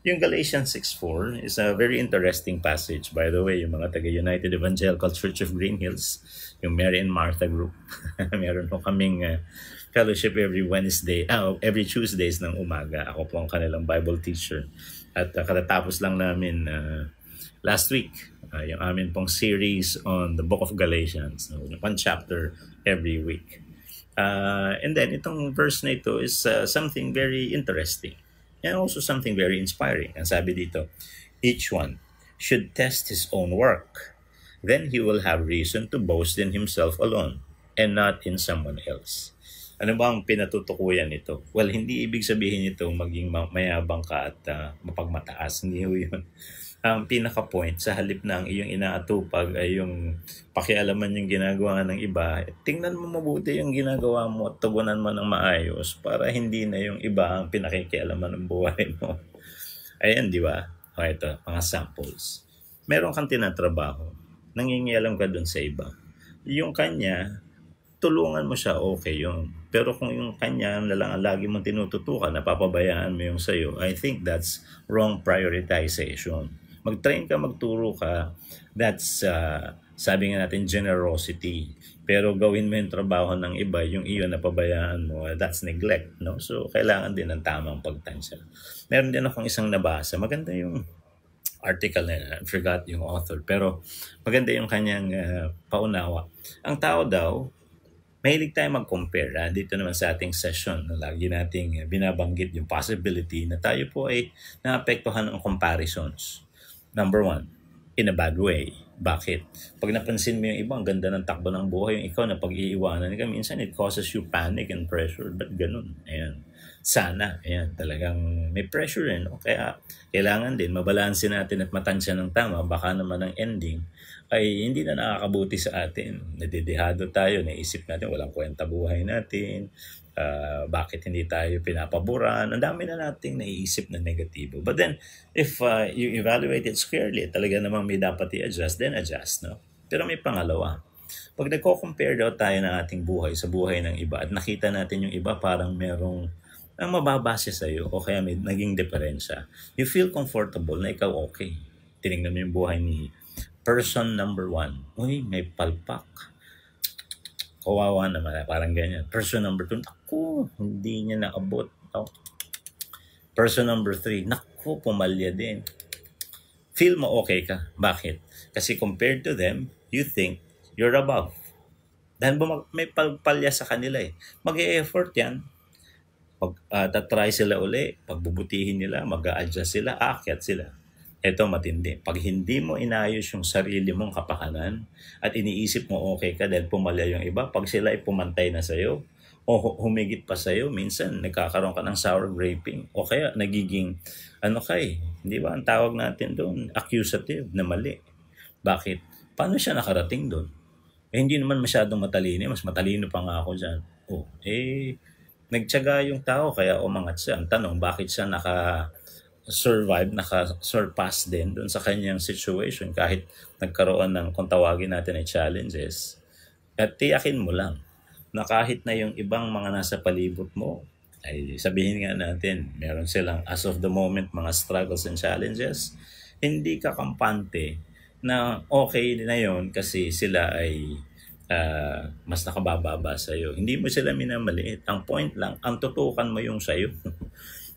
Yung Galatians 6:4 is a very interesting passage. By the way, yung mga taga-United Evangelical Church of Green Hills, yung Mary and Martha group, meron po kaming fellowship every Tuesdays ng umaga. Ako po ang kanilang Bible teacher. At katatapos lang namin last week, yung amin pong series on the book of Galatians. So, one chapter every week. And then, itong verse na ito is something very interesting and also something very inspiring. Ang sabi dito, each one should test his own work. Then he will have reason to boast in himself alone and not in someone else. Ano ba ang pinatutukuyan nito? Well, hindi ibig sabihin nito maging mayabang ka at mapagmataas. Hindi yun. Ang pinaka-point sa halip na ang iyong inaatupag ay yung pakialaman yung ginagawa ng iba, tingnan mo mabuti yung ginagawa mo at tugunan mo ng maayos para hindi na yung iba ang pinakikialaman ng buhay mo. Ayan, di ba? O ito, mga samples. Meron kang tinatrabaho, nangingialam ka dun sa iba. Yung kanya, tulungan mo siya, okay yun. Pero kung yung kanya na lang ang lagi mong tinututukan, napapabayaan mo yung sayo, I think that's wrong prioritization. Mag-train ka, magturo ka, that's, sabi nga natin, generosity. Pero gawin mo yung trabaho ng iba, yung iyo na pabayaan mo, that's neglect, no? So, kailangan din ng tamang pagtansya. Meron din akong isang nabasa. Maganda yung article na, I forgot yung author, pero maganda yung kanyang paunawa. Ang tao daw, mahilig tayo mag-compare. Dito naman sa ating session, lagi nating binabanggit yung possibility na tayo po ay naapektuhan ng comparisons. Number one, in a bad way. Bakit? Pag napansin mo yung iba, ang ganda ng takbo ng buhay, yung ikaw na pag-iiwanan ka, minsan it causes you panic and pressure. Ba't ganun? Ayan. Sana, ayan, talagang may pressure rin. No? Kaya kailangan din, mabalansin natin at matansya ng tama. Baka naman ang ending ay hindi na nakakabuti sa atin. Nadidihado tayo, naisip natin, walang kwenta buhay natin. Bakit hindi tayo pinapaboran? Ang dami na nating naiisip na negatibo. But then, if you evaluate it squarely, talaga namang may dapat i-adjust, then adjust. No? Pero may pangalawa. Pag nagko-compare daw tayo ng ating buhay sa buhay ng iba at nakita natin yung iba parang merong ang mababase sa'yo o kaya may naging diferensya, you feel comfortable na ikaw okay. Tinignan mo yung buhay ni person number 1. Uy, may palpak. Kawawa naman, parang ganyan. Person number 2, naku, hindi niya naabot. Oh. Person number 3, naku, pumalya din. Feel mo okay ka. Bakit? Kasi compared to them, you think you're above. Dahil may palpalya sa kanila eh. Mag-e-effort yan. Tatry sila uli, pagbubutihin nila, mag-a-adjust sila, aakyat sila. Ito matindi. Pag hindi mo inayos yung sarili mong kapakanan at iniisip mo okay ka dahil pumalya yung iba, pag sila ay pumantay na sa'yo o humigit pa sa'yo, minsan nagkakaroon ka ng sour graping o kaya nagiging, hindi ba ang tawag natin doon? Accusative na mali. Bakit? Paano siya nakarating doon? Hindi naman masyadong matalino, mas matalino pa nga ako dyan. Nagtiyaga yung tao kaya umangat siya. Ang tanong, bakit siya naka-survive, naka-surpass din doon sa kanyang situation kahit nagkaroon ng, kung tawagin natin ay challenges. At tiyakin mo lang na kahit na yung ibang mga nasa palibot mo, ay sabihin nga natin, meron silang as of the moment mga struggles and challenges, hindi ka kampante na okay na yon kasi sila ay mas nakabababa sa'yo. Hindi mo sila minamaliit. Ang point lang, ang tutukan mo yung sa'yo.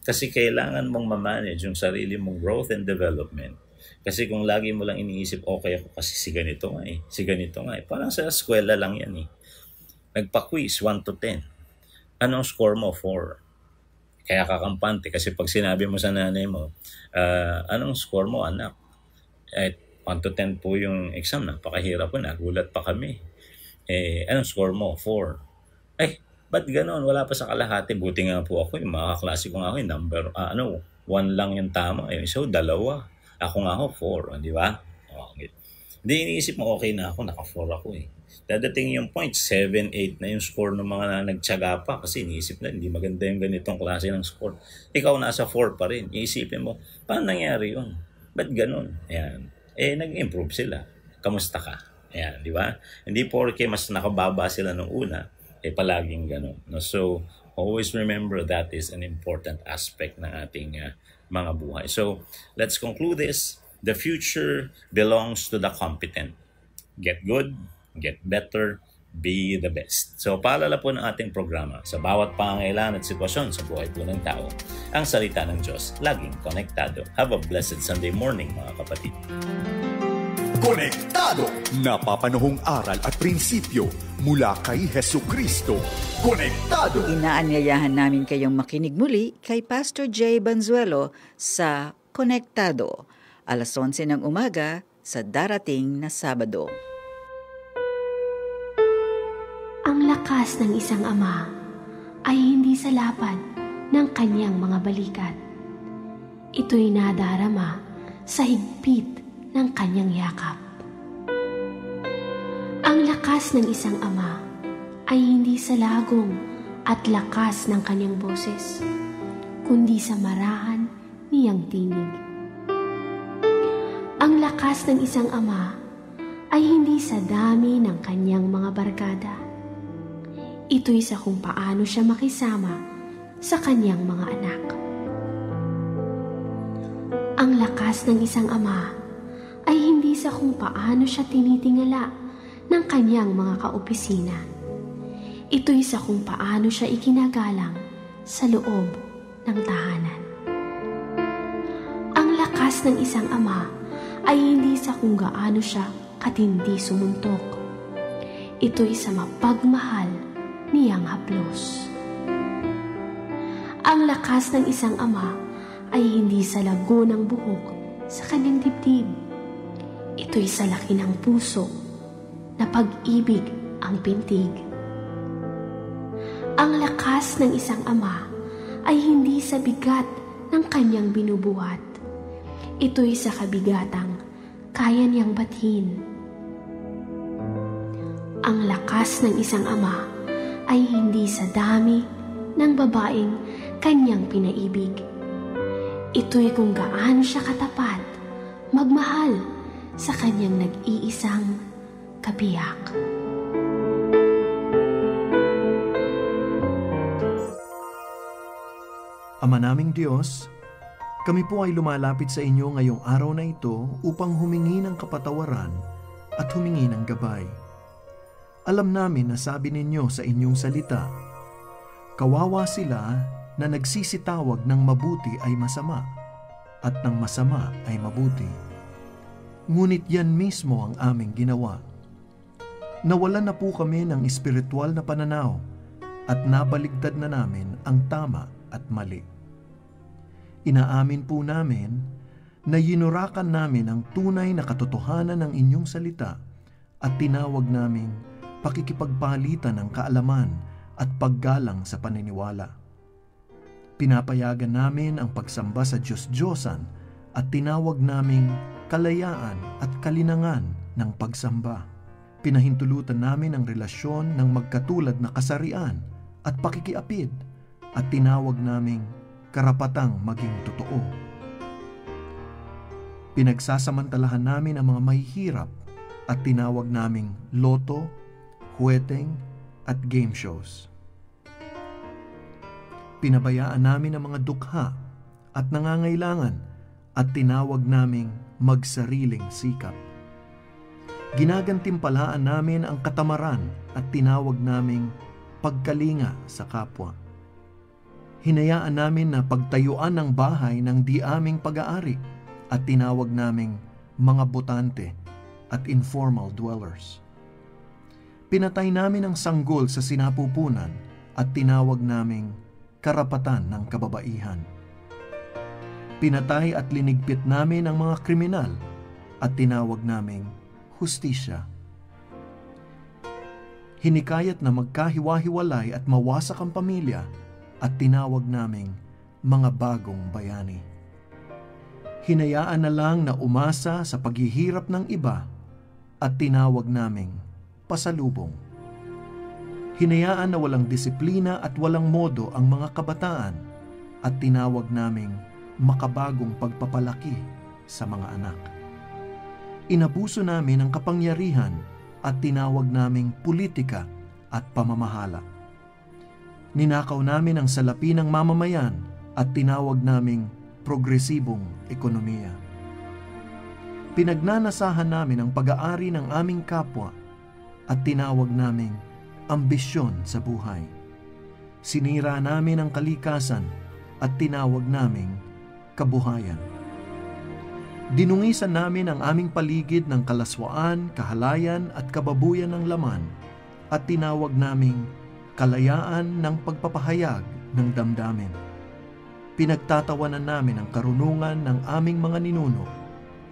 Kasi kailangan mong mamanage yung sarili mong growth and development. Kasi kung lagi mo lang iniisip, okay ako kasi si ganito nga eh. Parang sa eskwela lang yan eh. Nagpa-quiz, 1 to 10. Anong score mo? 4. Kaya kakampante kasi pag sinabi mo sa nanay mo, anong score mo anak? 1 to 10 po yung exam, napakahirap po, nagulat pa kami. Anong score mo? 4. Ba't ganon? Wala pa sa kalahati. Buti nga po ako, yung mga kaklase ko nga ako, yung number, 1 lang yung tama. So, 2. Ako nga ako, 4. Di ba? Okay. Hindi iniisip mo, okay na ako, naka-4 ako eh. Dadating yung point, 7, 8 na yung score ng mga nagtiyaga pa kasi iniisip na, hindi maganda yung ganitong klase ng score. Ikaw nasa 4 pa rin. Iisipin mo, paano nangyari yun? Ba't ganon? Ayan. Nag-improve sila. Kamusta ka? Ayan, di ba? Hindi porke mas nakababa sila nung una, palaging gano'n. No? So, always remember that is an important aspect ng ating mga buhay. So, let's conclude this. The future belongs to the competent. Get good, get better, be the best. So, paalala po ng ating programa, sa bawat pangangailangan at sitwasyon sa buhay po ng tao, ang salita ng Diyos laging konektado. Have a blessed Sunday morning, mga kapatid. Konektado! Napapanahong aral at prinsipyo mula kay Hesukristo. Konektado! Inaanyayahan namin kayong makinig muli kay Pastor Jay Banzuelo sa Konektado, alas 11 ng umaga sa darating na Sabado. Ang lakas ng isang ama ay hindi sa lapad ng kanyang mga balikat. Ito'y nadarama sa higpit ng kanyang yakap. Ang lakas ng isang ama ay hindi sa lagong at lakas ng kanyang boses, kundi sa marahan niyang tinig. Ang lakas ng isang ama ay hindi sa dami ng kanyang mga barkada. Ito'y sa kung paano siya makisama sa kanyang mga anak. Ang lakas ng isang ama ay hindi sa kung paano siya tinitingala ng kanyang mga kaopisina. Ito'y sa kung paano siya ikinagalang sa loob ng tahanan. Ang lakas ng isang ama ay hindi sa kung gaano siya katindi sumuntok. Ito'y sa mapagmahal niyang haplos. Ang lakas ng isang ama ay hindi sa lago ng buhok sa kanyang dibdib. Ito'y sa laki ng puso na pag-ibig ang pintig. Ang lakas ng isang ama ay hindi sa bigat ng kanyang binubuhat. Ito'y sa kabigatang kaya niyang bathin. Ang lakas ng isang ama ay hindi sa dami ng babaeng kanyang pinaibig. Ito'y kung gaano siya katapat, magmahal sa kanyang nag-iisang kabiyak. Ama naming Diyos, kami po ay lumalapit sa inyo ngayong araw na ito upang humingi ng kapatawaran at humingi ng gabay. Alam namin na sabi ninyo sa inyong salita, kawawa sila na nagsisitawag ng mabuti ay masama at ng masama ay mabuti. Ngunit yan mismo ang aming ginawa. Nawalan na po kami ng espiritual na pananaw at nabaligtad na namin ang tama at mali. Inaamin po namin na yinurakan namin ang tunay na katotohanan ng inyong salita at tinawag naming pakikipagpalitan ng kaalaman at paggalang sa paniniwala. Pinapayagan namin ang pagsamba sa Diyos-Diyosan at tinawag naming kalayaan at kalinangan ng pagsamba. Pinahintulutan namin ang relasyon ng magkatulad na kasarian at pakikiapid at tinawag naming karapatang maging totoo. Pinagsasamantalahan namin ang mga mahihirap at tinawag naming loto, huweteng at game shows. Pinabayaan namin ang mga dukha at nangangailangan at tinawag naming magsariling sikap. Ginagantimpalaan namin ang katamaran at tinawag naming pagkalinga sa kapwa. Hinayaan namin na pagtayuan ng bahay ng di aming pag-aari at tinawag naming mga botante at informal dwellers. Pinatay namin ang sanggol sa sinapupunan at tinawag naming karapatan ng kababaihan. Pinatay at linigpit namin ang mga kriminal at tinawag naming hustisya. Hinikayat na magkahiwa-hiwalay at mawasak ang pamilya at tinawag naming mga bagong bayani. Hinayaan na lang na umasa sa paghihirap ng iba at tinawag naming pasalubong. Hinayaan na walang disiplina at walang modo ang mga kabataan at tinawag naming makabagong pagpapalaki sa mga anak. Inabuso namin ang kapangyarihan at tinawag naming politika at pamamahala. Ninakaw namin ang salapi ng mamamayan at tinawag naming progresibong ekonomiya. Pinagnanasahan namin ang pag-aari ng aming kapwa at tinawag naming ambisyon sa buhay. Sinira namin ang kalikasan at tinawag naming kabuhayan. Dinungisan namin ang aming paligid ng kalaswaan, kahalayan at kababuyan ng laman at tinawag naming kalayaan ng pagpapahayag ng damdamin. Pinagtatawanan namin ang karunungan ng aming mga ninuno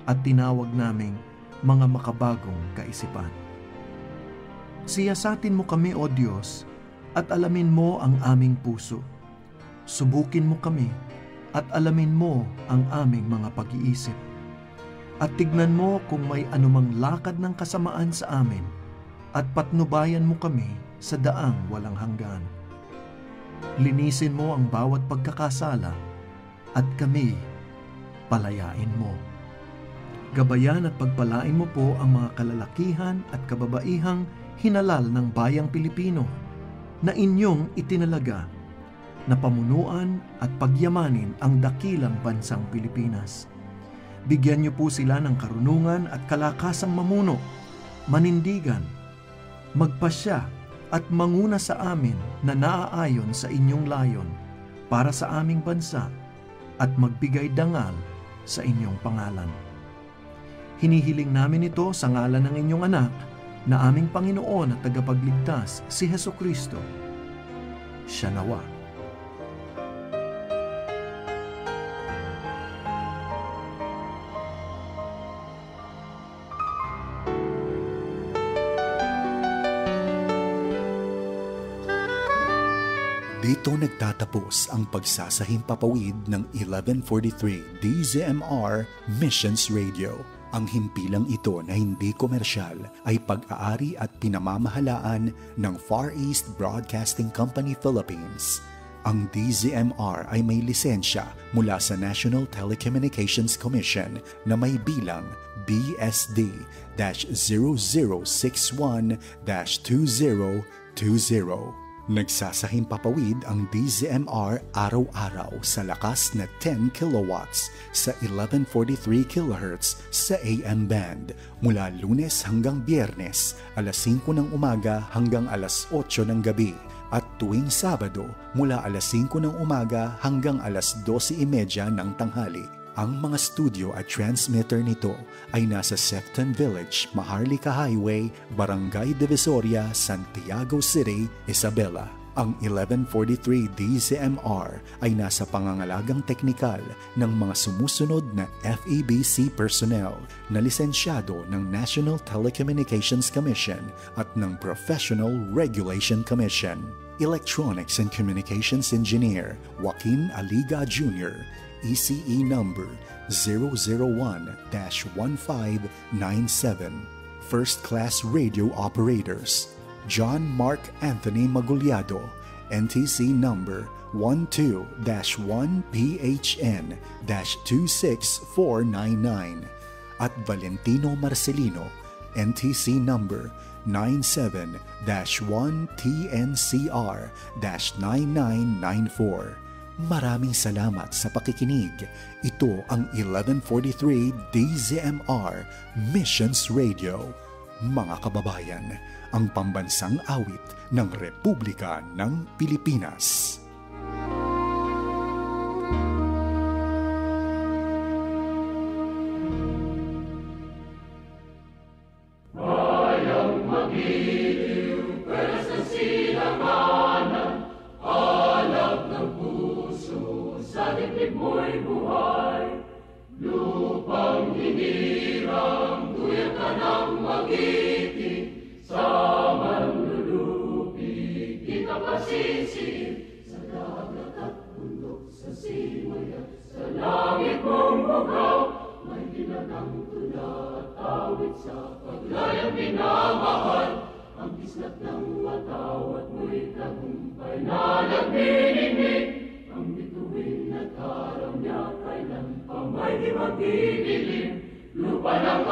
at tinawag naming mga makabagong kaisipan. Siyasatin mo kami, O Diyos, at alamin mo ang aming puso. Subukin mo kami at alamin mo ang aming mga pag-iisip. At tignan mo kung may anumang lakad ng kasamaan sa amin at patnubayan mo kami sa daang walang hanggan. Linisin mo ang bawat pagkakasala at kami palayain mo. Gabayan at pagpalain mo po ang mga kalalakihan at kababaihang hinalal ng bayang Pilipino na inyong itinalaga na pamunuan at pagyamanin ang dakilang bansang Pilipinas. Bigyan niyo po sila ng karunungan at kalakasang mamuno, manindigan, magpasya at manguna sa amin na naaayon sa inyong layon para sa aming bansa at magbigay dangal sa inyong pangalan. Hinihiling namin ito sa ngalan ng inyong anak na aming Panginoon at tagapagligtas, si Hesukristo. Siya nawa. Dito nagtatapos ang pagsasahimpapawid ng 1143 DZMR Missions Radio. Ang himpilang ito na hindi komersyal ay pag-aari at pinamamahalaan ng Far East Broadcasting Company Philippines. Ang DZMR ay may lisensya mula sa National Telecommunications Commission na may bilang BSD-0061-2020. Nagsasahimpapawid ang DZMR araw-araw sa lakas na 10 kilowatts sa 1143 kHz sa AM band mula Lunes hanggang Biyernes, alas 5 ng umaga hanggang alas 8 ng gabi at tuwing Sabado mula alas 5 ng umaga hanggang alas 12:30 ng tanghali. Ang mga studio at transmitter nito ay nasa Sefton Village, Maharlika Highway, Barangay Divisoria, Santiago City, Isabela. Ang 1143 DZMR ay nasa pangangalagang teknikal ng mga sumusunod na FEBC personnel na lisensyado ng National Telecommunications Commission at ng Professional Regulation Commission. Electronics and Communications Engineer Joaquin Aliga Jr., ECE number 001-1597. First Class Radio Operators John Mark Anthony Maguliado, NTC number 12-1PHN-26499 at Valentino Marcelino, NTC number 97-1TNCR-9994. Maraming salamat sa pakikinig. Ito ang 1143 DZMR Missions Radio. Mga kababayan, ang pambansang awit ng Republika ng Pilipinas. Lupa ng